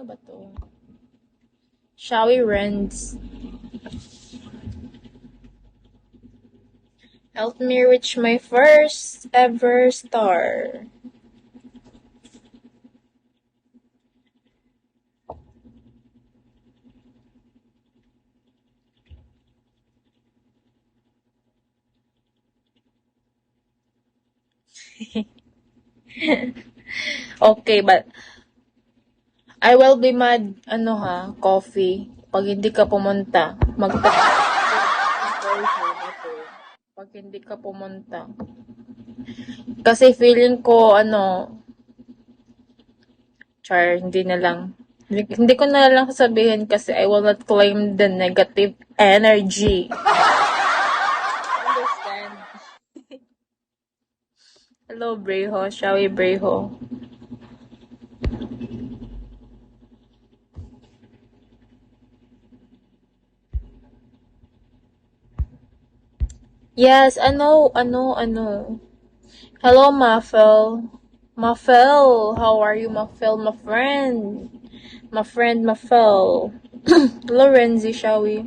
ba to? Shall we, Renz? Help me reach my first ever star. Okay, but I will be mad, coffee. Pag hindi ka pumunta, pag hindi ka pumunta. Kasi feeling ko, hindi na lang. Hindi ko na lang sasabihin kasi I will not claim the negative energy. Understand? Hello, Breho. Shall we, Breho? Yes, ano. Hello, Mafel. Mafel, how are you, Mafel, my friend? My friend, Mafel. Hello, Renzi, shall we?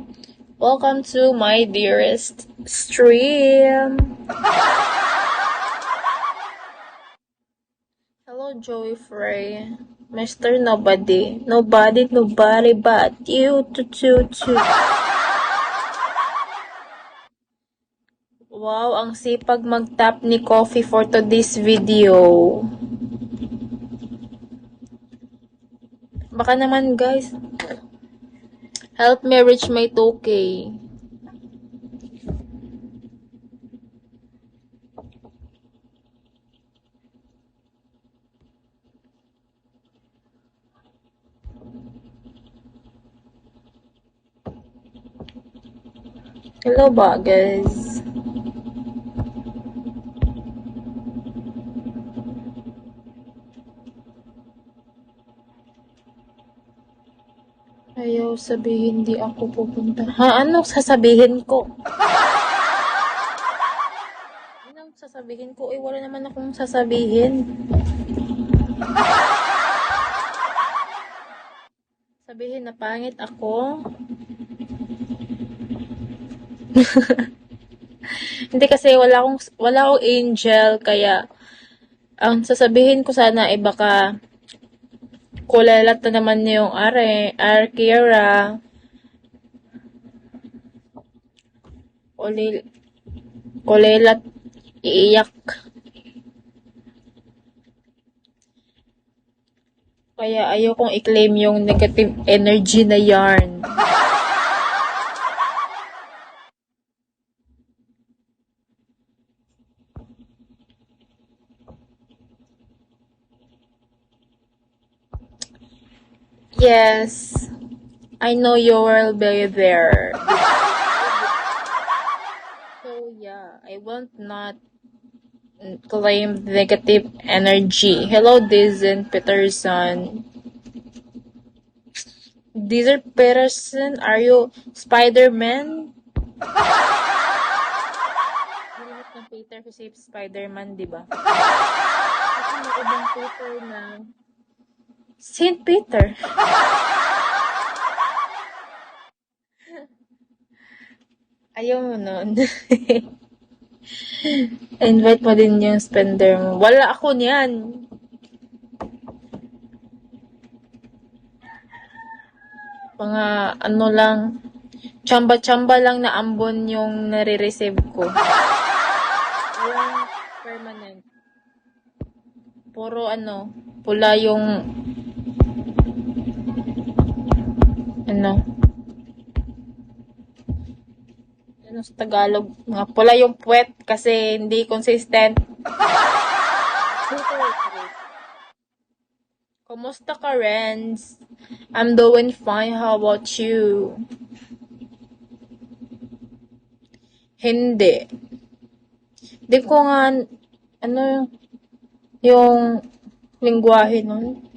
Welcome to my dearest stream. Hello, Joey Frey. Mr. Nobody. Nobody but you. Wow, ang sipag mag-tap ni Coffee for today's video. Baka naman, guys. Help me reach my 2K. Hello ba, guys? Ayaw sabihin di ako pupunta. Ha? Anong sasabihin ko? Anong sasabihin ko? Eh, wala naman akong sasabihin. Sabihin na pangit ako? Hindi kasi wala akong angel, kaya ang sasabihin ko sana ay baka kulelat na naman yung Arkira. Kulelat, iiyak. Kaya ayokong i-claim yung negative energy na yarn. Yes, I know you will be there. So yeah, I will not claim negative energy. Hello, Dizen Peterson. Dizen Peterson, are you Spider-Man? Ginamit ng Peter kasi Spider-Man, di ba? Kasi may ibang Peter na Saint Peter. Ayaw mo nun. Invite mo din yung spender mo. Wala ako niyan. Mga lang, tsamba-tsamba lang na ambon yung nare-receive ko. Walang permanent. Puro pula yung sa Tagalog, mga pula yung puwet kasi hindi consistent. Kumusta ka, Renz? I'm doing fine. How about you? Hindi. Di ko nga, yung lingwahe nun.